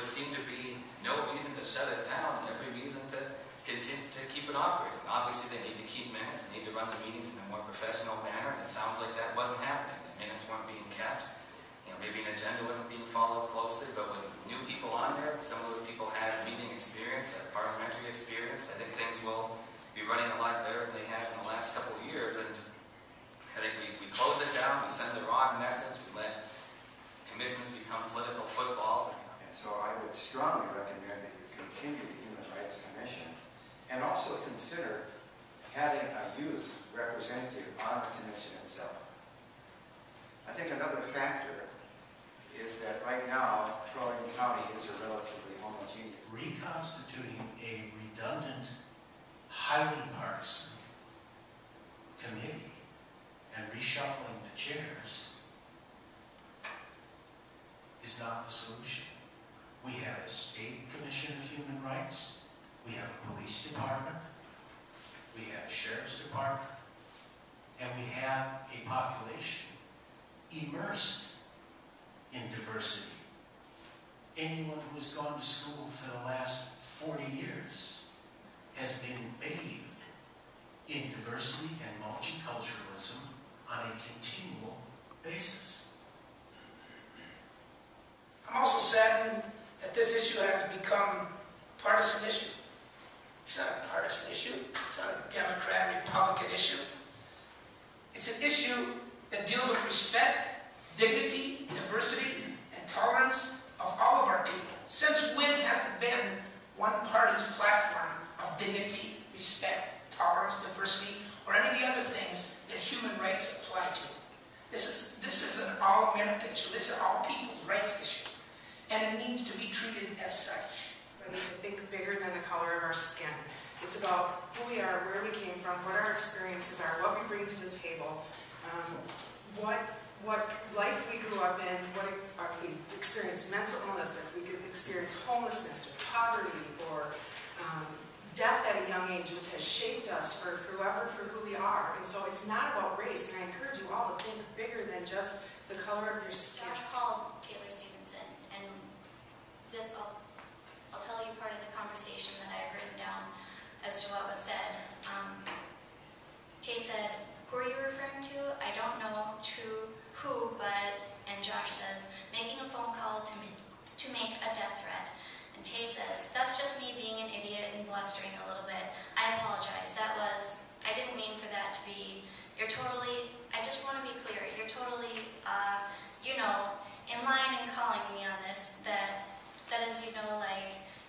would seem to be no reason to shut it down and every reason to continue to keep it operating. Obviously, they need to keep minutes, they need to run the meetings in a more professional manner, and it sounds like that wasn't happening. The minutes weren't being kept. You know, maybe an agenda wasn't being followed closely, but with new people on there, some of those people had meeting experience, had parliamentary experience. I think things will be running a lot better than they have in the last couple of years, and I think we close it down, we send the wrong message, we let commissions become political footballs. And so I would strongly recommend that you continue the Human Rights Commission and also consider having a youth representative on the commission itself. I think another factor is that right now, Crow Wing County is a relatively homogeneous. Reconstituting a redundant, highly partisan committee and reshuffling the chairs is not the solution. We have a state commission of human rights, we have a police department, we have a sheriff's department, and we have a population immersed in diversity. Anyone who's gone to school for the last 40 years has been bathed in diversity and multiculturalism on a continual basis. I'm also saddened that this issue has become a partisan issue. It's not a partisan issue. It's not a Democrat-Republican issue. It's an issue that deals with respect, dignity, diversity, and tolerance of all of our people. Since when has it been one party's platform of dignity, respect, tolerance, diversity, or any of the other things that human rights apply to? This is an all-American issue. This is an all-people's rights issue. And it needs to be treated as such. We need to think bigger than the color of our skin. It's about who we are, where we came from, what our experiences are, what we bring to the table, what life we grew up in, if we experienced mental illness, if we could experience homelessness or poverty or death at a young age, which has shaped us for who we are. And so it's not about race, and I encourage you all to think bigger than just the color of your skin. Josh called Taylor Stevenson, and this, I'll tell you part of the conversation that I've written down as to what was said. Tay said, "Who are you referring to? I don't know who, but," and Josh says, "making a phone call to make a death threat." And Tay says, "That's just me being an idiot and blustering a little bit. I apologize. I didn't mean for that to be, I just want to be clear, you're totally, in line and calling me on this, that is,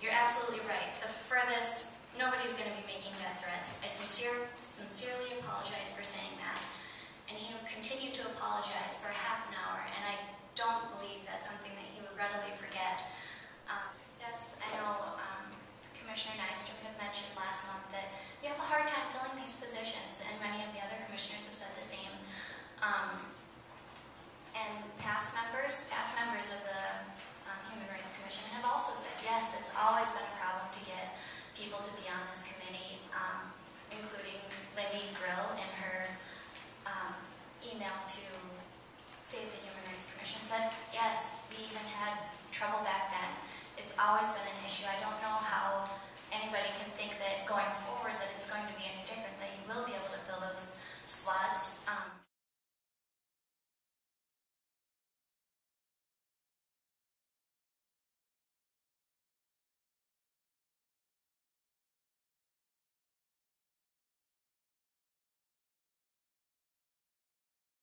you're absolutely right. The furthest, nobody's going to be making death threats. I sincerely apologize for saying that." And he continued to apologize for half an hour, and I don't believe that's something that he would readily forget. I know Commissioner Nystrom had mentioned last month that you have a hard time filling these positions, and many of the other commissioners have said the same. And past members of the Human Rights Commission have also said, yes, it's always been a problem to get people to be on this committee, including Lindy Grill in her email to Save the Human Rights Commission said, yes, we even had trouble back then. It's always been an issue. I don't know how anybody can think that going forward that it's going to be any different, that you will be able to fill those slots